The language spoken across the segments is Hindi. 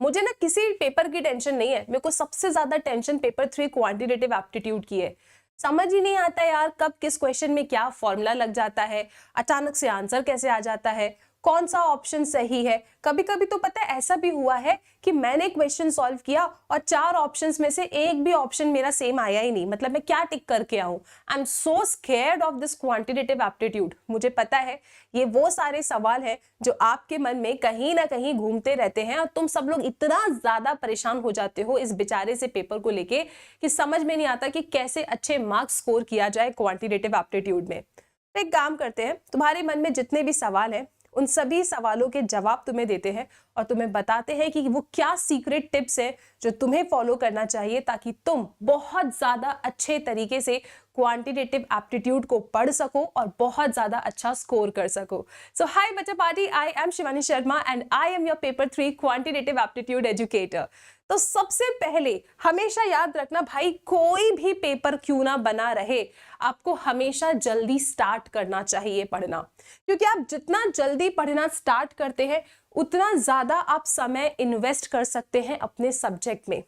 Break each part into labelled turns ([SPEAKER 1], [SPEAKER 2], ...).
[SPEAKER 1] मुझे ना किसी पेपर की टेंशन नहीं है, मेरे को सबसे ज्यादा टेंशन पेपर 3 क्वांटिटेटिव एप्टीट्यूड की है। समझ ही नहीं आता यार कब किस क्वेश्चन में क्या फॉर्मूला लग जाता है, अचानक से आंसर कैसे आ जाता है, कौन सा ऑप्शन सही है। कभी कभी तो पता है ऐसा भी हुआ है कि मैंने क्वेश्चन सॉल्व किया और 4 ऑप्शंस में से एक भी ऑप्शन मेरा सेम आया ही नहीं, मतलब मैं क्या टिक करके आऊं। I am so scared of this quantitative aptitude. मुझे पता है ये वो सारे सवाल हैं जो आपके मन में कहीं ना कहीं घूमते रहते हैं और तुम सब लोग इतना ज्यादा परेशान हो जाते हो इस बेचारे से पेपर को लेके कि समझ में नहीं आता कि कैसे अच्छे मार्क्स स्कोर किया जाए क्वांटिटेटिव एप्टीट्यूड में। तो एक काम करते हैं, तुम्हारे मन में जितने भी सवाल हैं उन सभी सवालों के जवाब तुम्हें देते हैं और तुम्हें बताते हैं कि वो क्या सीक्रेट टिप्स है जो तुम्हें फॉलो करना चाहिए ताकि तुम बहुत ज्यादा अच्छे तरीके से क्वांटिटेटिव एप्टीट्यूड को पढ़ सको और बहुत ज्यादा अच्छा स्कोर कर सको। सो हाय बच्चा party, I am Shivani Sharma and I am your paper 3 quantitative aptitude educator. तो सबसे पहले हमेशा याद रखना भाई, कोई भी पेपर क्यों ना बना रहे, आपको हमेशा जल्दी स्टार्ट करना चाहिए पढ़ना, क्योंकि आप जितना जल्दी पढ़ना स्टार्ट करते हैं उतना ज्यादा आप समय इन्वेस्ट कर सकते हैं अपने सब्जेक्ट में,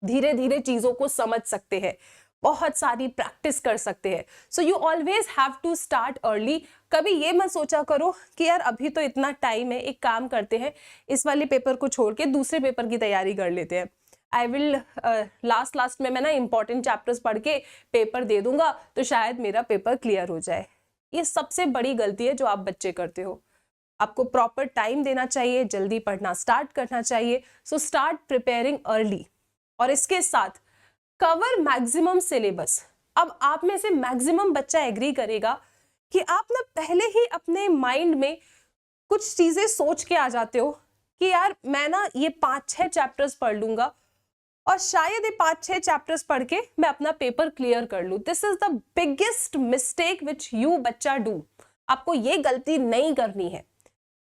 [SPEAKER 1] धीरे धीरे चीजों को समझ सकते हैं, बहुत सारी प्रैक्टिस कर सकते हैं। So you always have to start early. कभी ये मत सोचा करो कि यार अभी तो इतना टाइम है, एक काम करते हैं इस वाले पेपर को छोड़ के दूसरे पेपर की तैयारी कर लेते हैं। आई विल लास्ट में मैं ना इंपॉर्टेंट चैप्टर्स पढ़ के पेपर दे दूंगा तो शायद मेरा पेपर क्लियर हो जाए। ये सबसे बड़ी गलती है जो आप बच्चे करते हो। आपको प्रॉपर टाइम देना चाहिए, जल्दी पढ़ना स्टार्ट करना चाहिए। सो स्टार्ट प्रिपेयरिंग अर्ली और इसके साथ कवर मैक्सिमम सिलेबस। अब आप में से मैक्सिमम बच्चा एग्री करेगा कि आप ना पहले ही अपने माइंड में कुछ चीजें सोच के आ जाते हो कि यार मैं ना ये 5-6 चैप्टर्स पढ़ लूंगा और शायद ये 5-6 चैप्टर्स पढ़ के मैं अपना पेपर क्लियर कर लूं। This is the biggest mistake which you बच्चा डू। आपको ये गलती नहीं करनी है।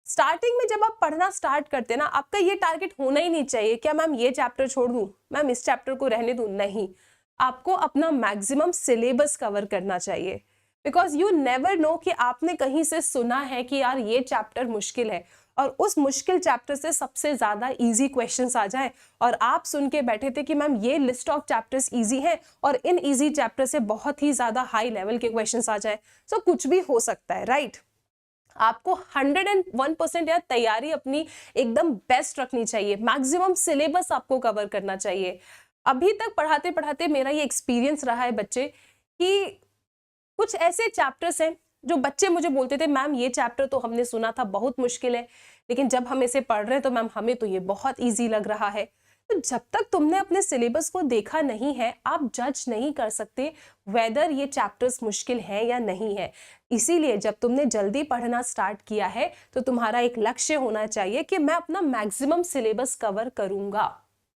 [SPEAKER 1] स्टार्टिंग में जब आप पढ़ना स्टार्ट करते हैं ना, आपका ये टारगेट होना ही नहीं चाहिए क्या मैम ये चैप्टर छोड़ दूं, मैम इस चैप्टर को रहने दूं। नहीं, आपको अपना मैक्सिमम सिलेबस कवर करना चाहिए, बिकॉज यू नेवर नो कि आपने कहीं से सुना है कि यार ये चैप्टर मुश्किल है और उस मुश्किल चैप्टर से सबसे ज्यादा इजी क्वेश्चंस आ जाए और आप सुन के बैठे थे कि मैम ये लिस्ट ऑफ चैप्टर्स इजी हैं और इन इजी चैप्टर से बहुत ही ज्यादा हाई लेवल के क्वेश्चंस आ जाए। सो कुछ भी हो सकता है, राइट? आपको 101% यार तैयारी अपनी एकदम बेस्ट रखनी चाहिए, मैक्सिमम सिलेबस आपको कवर करना चाहिए। अभी तक पढ़ाते पढ़ाते मेरा ये एक्सपीरियंस रहा है बच्चे कि कुछ ऐसे चैप्टर्स हैं जो बच्चे मुझे बोलते थे मैम ये चैप्टर तो हमने सुना था बहुत मुश्किल है, लेकिन जब हम इसे पढ़ रहे हैं तो मैम हमें तो ये बहुत ईजी लग रहा है। तो जब तक तुमने अपने सिलेबस को देखा नहीं है आप जज नहीं कर सकते वेदर ये चैप्टर्स मुश्किल है या नहीं है। इसीलिए जब तुमने जल्दी पढ़ना स्टार्ट किया है तो तुम्हारा एक लक्ष्य होना चाहिए कि मैं अपना मैक्सिमम सिलेबस कवर करूंगा।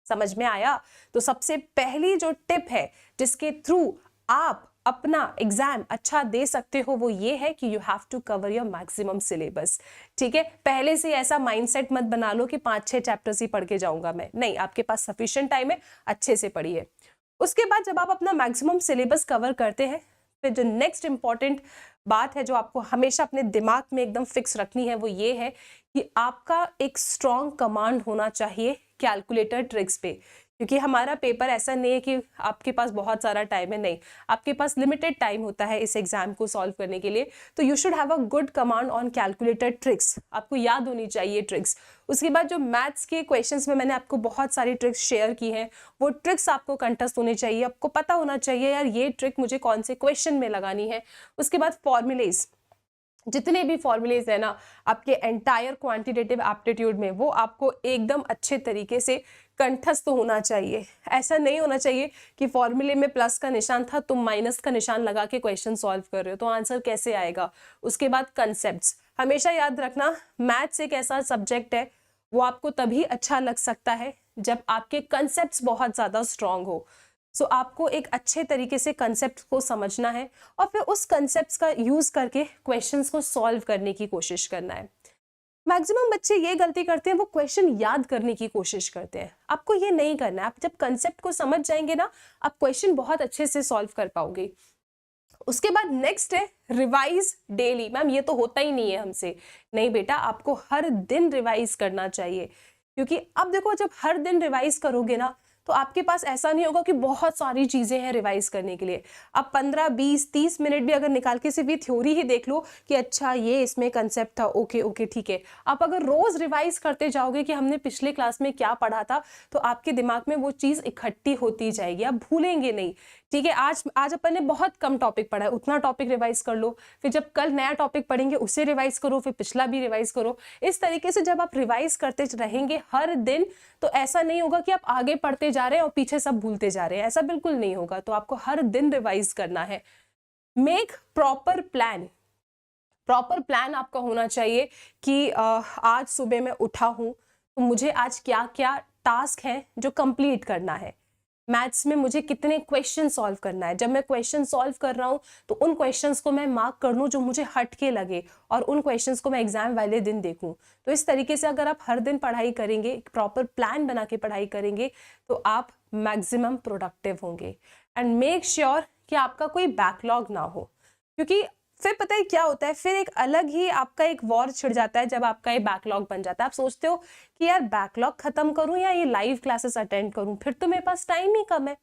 [SPEAKER 1] समझ में आया? तो सबसे पहली जो टिप है जिसके थ्रू आप अपना एग्जाम अच्छा दे सकते हो वो ये है कि you have to cover your maximum syllabus. ठीक है, पहले से ऐसा माइंडसेट मत बना लो कि 5-6 चैप्टर्स ही पढ़ के जाऊंगा मैं, नहीं, आपके पास सफिशिएंट टाइम है, अच्छे से पढ़िए। उसके बाद जब आप अपना मैक्सिमम सिलेबस कवर करते हैं फिर जो नेक्स्ट इंपॉर्टेंट बात है जो आपको हमेशा अपने दिमाग में एकदम फिक्स रखनी है वो ये है कि आपका एक स्ट्रॉन्ग कमांड होना चाहिए कैलकुलेटर ट्रिक्स पे, क्योंकि हमारा पेपर ऐसा नहीं है कि आपके पास बहुत सारा टाइम है, नहीं, आपके पास लिमिटेड टाइम होता है इस एग्जाम को सॉल्व करने के लिए। तो you should have a good command on calculator tricks, आपको याद होनी चाहिए ट्रिक्स। उसके बाद जो मैथ्स के क्वेश्चंस में मैंने आपको बहुत सारी ट्रिक्स शेयर की हैं वो ट्रिक्स आपको कंठस्थ होनी चाहिए, आपको पता होना चाहिए यार ये ट्रिक मुझे कौन से क्वेश्चन में लगानी है। उसके बाद फॉर्मुलेज, जितने भी फॉर्मुलेज है ना आपके एंटायर क्वांटिटेटिव एप्टीट्यूड में वो आपको एकदम अच्छे तरीके से कंठस्थ होना चाहिए। ऐसा नहीं होना चाहिए कि फॉर्मूले में प्लस का निशान था तुम माइनस का निशान लगा के क्वेश्चन सॉल्व कर रहे हो तो आंसर कैसे आएगा। उसके बाद कंसेप्ट्स, हमेशा याद रखना मैथ्स एक ऐसा सब्जेक्ट है वो आपको तभी अच्छा लग सकता है जब आपके कंसेप्ट्स बहुत ज्यादा स्ट्रांग हो। सो आपको एक अच्छे तरीके से कंसेप्ट को समझना है और फिर उस कंसेप्ट्स का यूज करके क्वेश्चंस को सॉल्व करने की कोशिश करना है। मैक्सिमम बच्चे ये गलती करते हैं, वो क्वेश्चन याद करने की कोशिश करते हैं। आपको ये नहीं करना है, आप जब कंसेप्ट को समझ जाएंगे ना आप क्वेश्चन बहुत अच्छे से सॉल्व कर पाओगे। उसके बाद नेक्स्ट है रिवाइज डेली। मैम ये तो होता ही नहीं है हमसे, नहीं बेटा, आपको हर दिन रिवाइज करना चाहिए क्योंकि अब देखो जब हर दिन रिवाइज करोगे ना तो आपके पास ऐसा नहीं होगा कि बहुत सारी चीजें हैं रिवाइज करने के लिए। अब 15, 20, 30 मिनट भी अगर निकाल के सिर्फ ये थ्योरी ही देख लो कि अच्छा ये इसमें कंसेप्ट था, ओके ओके ठीक है। आप अगर रोज रिवाइज करते जाओगे कि हमने पिछले क्लास में क्या पढ़ा था तो आपके दिमाग में वो चीज इकट्ठी होती जाएगी, आप भूलेंगे नहीं। ठीक है, आज अपन ने बहुत कम टॉपिक पढ़ा है, उतना टॉपिक रिवाइज कर लो, फिर जब कल नया टॉपिक पढ़ेंगे उसे रिवाइज करो, फिर पिछला भी रिवाइज करो। इस तरीके से जब आप रिवाइज करते रहेंगे हर दिन तो ऐसा नहीं होगा कि आप आगे पढ़ते जा रहे हैं और पीछे सब भूलते जा रहे हैं, ऐसा बिल्कुल नहीं होगा। तो आपको हर दिन रिवाइज करना है। Make proper plan. Proper plan आपका होना चाहिए कि आज सुबह मैं उठा हूं तो मुझे आज क्या क्या टास्क है जो कंप्लीट करना है। मैथ्स में मुझे कितने क्वेश्चन सॉल्व करना है, जब मैं क्वेश्चन सॉल्व कर रहा हूँ तो उन क्वेश्चंस को मैं मार्क कर लूँ जो मुझे हटके लगे और उन क्वेश्चंस को मैं एग्जाम वाले दिन देखूँ। तो इस तरीके से अगर आप हर दिन पढ़ाई करेंगे, एक प्रॉपर प्लान बना के पढ़ाई करेंगे तो आप मैक्सिमम प्रोडक्टिव होंगे। एंड मेक श्योर कि आपका कोई बैकलॉग ना हो, क्योंकि फिर पता है क्या होता है, फिर एक अलग ही आपका एक वॉर छिड़ जाता है जब आपका ये बैकलॉग बन जाता है। आप सोचते हो कि यार बैकलॉग खत्म करूं या ये लाइव क्लासेस अटेंड करूं, फिर तो मेरे पास टाइम ही कम है।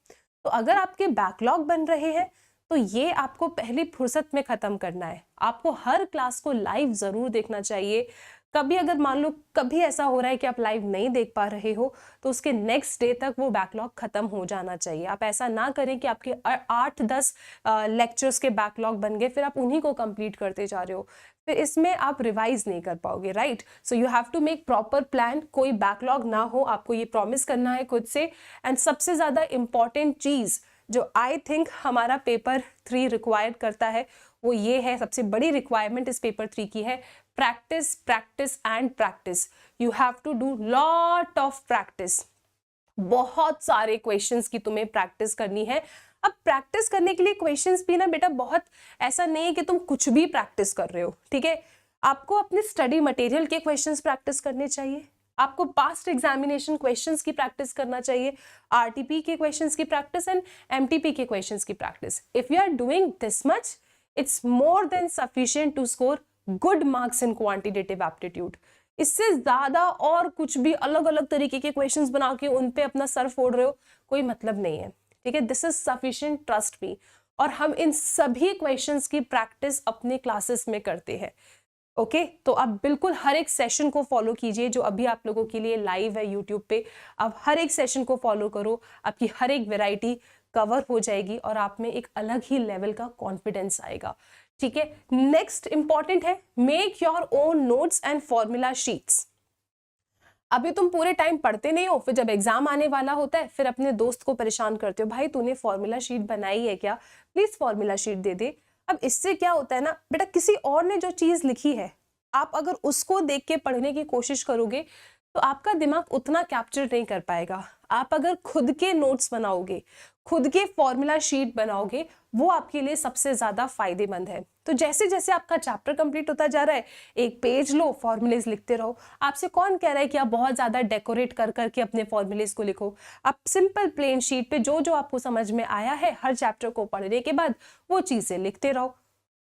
[SPEAKER 1] तो अगर आपके बैकलॉग बन रहे हैं तो ये आपको पहली फुर्सत में खत्म करना है। आपको हर क्लास को लाइव जरूर देखना चाहिए। कभी अगर मान लो कभी ऐसा हो रहा है कि आप लाइव नहीं देख पा रहे हो तो उसके नेक्स्ट डे तक वो बैकलॉग खत्म हो जाना चाहिए। आप ऐसा ना करें कि आपके 8-10 लेक्चर्स के बैकलॉग बन गए, फिर आप उन्हीं को कंप्लीट करते जा रहे हो, फिर इसमें आप रिवाइज नहीं कर पाओगे, right. So you have to make proper plan, कोई बैकलॉग ना हो, आपको ये प्रॉमिस करना है खुद से। एंड सबसे ज्यादा इंपॉर्टेंट चीज जो आई थिंक हमारा पेपर 3 रिक्वायर करता है वो ये है, सबसे बड़ी रिक्वायरमेंट इस पेपर 3 की है, practice practice and practice. You have to do lot of practice. बहुत सारे क्वेश्चंस की तुम्हें प्रैक्टिस करनी है। अब प्रैक्टिस करने के लिए क्वेश्चंस भी ना बेटा बहुत ऐसा नहीं है कि तुम कुछ भी प्रैक्टिस कर रहे हो, ठीक है। आपको अपने स्टडी मटेरियल के क्वेश्चंस प्रैक्टिस करने चाहिए, आपको पास्ट एग्जामिनेशन क्वेश्चंस की प्रैक्टिस करना चाहिए, आरटीपी के क्वेश्चंस की प्रैक्टिस एंड एमटीपी के क्वेश्चंस की practice. If you are doing this much it's more than sufficient to score good marks in quantitative aptitude. इससे ज्यादा और कुछ भी अलग अलग तरीके के क्वेश्चंस बना के उन पे अपना सर फोड़ रहे हो कोई मतलब नहीं है, ठीक है। This is sufficient, trust me. और हम इन सभी क्वेश्चंस की प्रैक्टिस अपने क्लासेस में करते हैं, ओके। तो आप बिल्कुल हर एक सेशन को फॉलो कीजिए जो अभी आप लोगों के लिए लाइव है यूट्यूब पे। आप हर एक सेशन को फॉलो करो, आपकी हर एक वैरायटी कवर हो जाएगी और आप में एक अलग ही लेवल का कॉन्फिडेंस आएगा, ठीक है। नेक्स्ट इंपॉर्टेंट है, make your own notes and formula sheets. अभी तुम पूरे टाइम पढ़ते नहीं हो, फिर जब एग्जाम आने वाला होता है फिर अपने दोस्त को परेशान करते हो, भाई तूने फॉर्मूला शीट बनाई है क्या, प्लीज फॉर्मूला शीट दे दे। अब इससे क्या होता है ना बेटा, किसी और ने जो चीज लिखी है आप अगर उसको देख के पढ़ने की कोशिश करोगे तो आपका दिमाग उतना कैप्चर नहीं कर पाएगा। आप अगर खुद के नोट्स बनाओगे, खुद के फॉर्मूला शीट बनाओगे, वो आपके लिए सबसे ज्यादा फायदेमंद है। तो जैसे जैसे आपका चैप्टर कंप्लीट होता जा रहा है, एक पेज लो, फॉर्मूलेज लिखते रहो। आपसे कौन कह रहा है कि आप बहुत ज्यादा डेकोरेट कर करके अपने फॉर्मूलेज को लिखो। आप सिंपल प्लेन शीट पे जो जो आपको समझ में आया है हर चैप्टर को पढ़ने के बाद वो चीजें लिखते रहो,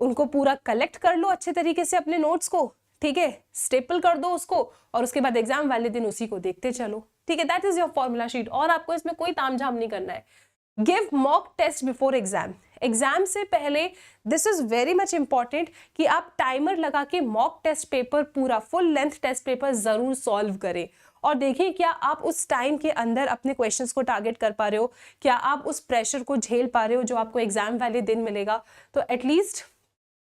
[SPEAKER 1] उनको पूरा कलेक्ट कर लो अच्छे तरीके से अपने नोट्स को, ठीक है, स्टेपल कर दो उसको और उसके बाद एग्जाम वाले दिन उसी को देखते चलो, ठीक है। That is your formula sheet और आपको इसमें कोई तामझाम नहीं करना है। Give mock test before exam. Exam से पहले this is very much important कि आप टाइमर लगा के मॉक टेस्ट पेपर पूरा फुल लेंथ टेस्ट पेपर जरूर सॉल्व करें और देखें क्या आप उस टाइम के अंदर अपने क्वेश्चंस को टारगेट कर पा रहे हो, क्या आप उस प्रेशर को झेल पा रहे हो जो आपको एग्जाम वाले दिन मिलेगा। तो एटलीस्ट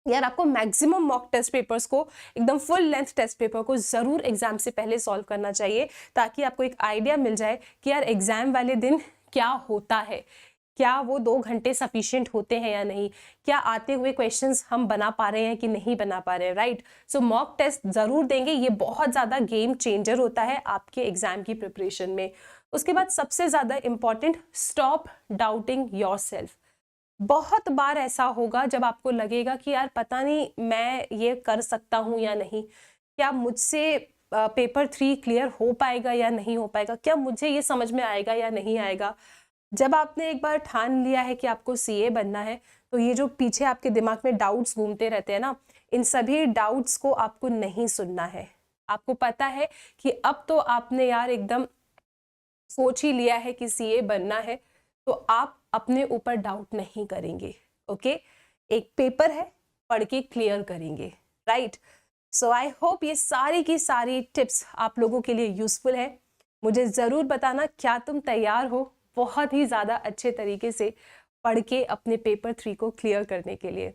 [SPEAKER 1] यार आपको मैक्सिमम मॉक टेस्ट पेपर्स को, एकदम फुल लेंथ टेस्ट पेपर को जरूर एग्जाम से पहले सॉल्व करना चाहिए ताकि आपको एक आइडिया मिल जाए कि यार एग्जाम वाले दिन क्या होता है, क्या वो 2 घंटे सफिशिएंट होते हैं या नहीं, क्या आते हुए क्वेश्चंस हम बना पा रहे हैं कि नहीं बना पा रहे हैं, राइट। सो मॉक टेस्ट जरूर देंगे, ये बहुत ज्यादा गेम चेंजर होता है आपके एग्जाम की प्रिपरेशन में। उसके बाद सबसे ज्यादा इंपॉर्टेंट, स्टॉप डाउटिंग योरसेल्फ। बहुत बार ऐसा होगा जब आपको लगेगा कि यार पता नहीं मैं ये कर सकता हूँ या नहीं, क्या मुझसे पेपर 3 क्लियर हो पाएगा या नहीं हो पाएगा, क्या मुझे ये समझ में आएगा या नहीं आएगा। जब आपने एक बार ठान लिया है कि आपको सीए बनना है तो ये जो पीछे आपके दिमाग में डाउट्स घूमते रहते हैं ना, इन सभी डाउट्स को आपको नहीं सुनना है। आपको पता है कि अब तो आपने यार एकदम सोच ही लिया है कि सीए बनना है, तो आप अपने ऊपर डाउट नहीं करेंगे। ओके, एक पेपर है, पढ़ के क्लियर करेंगे, राइट। सो आई होप ये सारी की सारी टिप्स आप लोगों के लिए यूजफुल है। मुझे ज़रूर बताना क्या तुम तैयार हो बहुत ही ज़्यादा अच्छे तरीके से पढ़ के अपने पेपर 3 को क्लियर करने के लिए।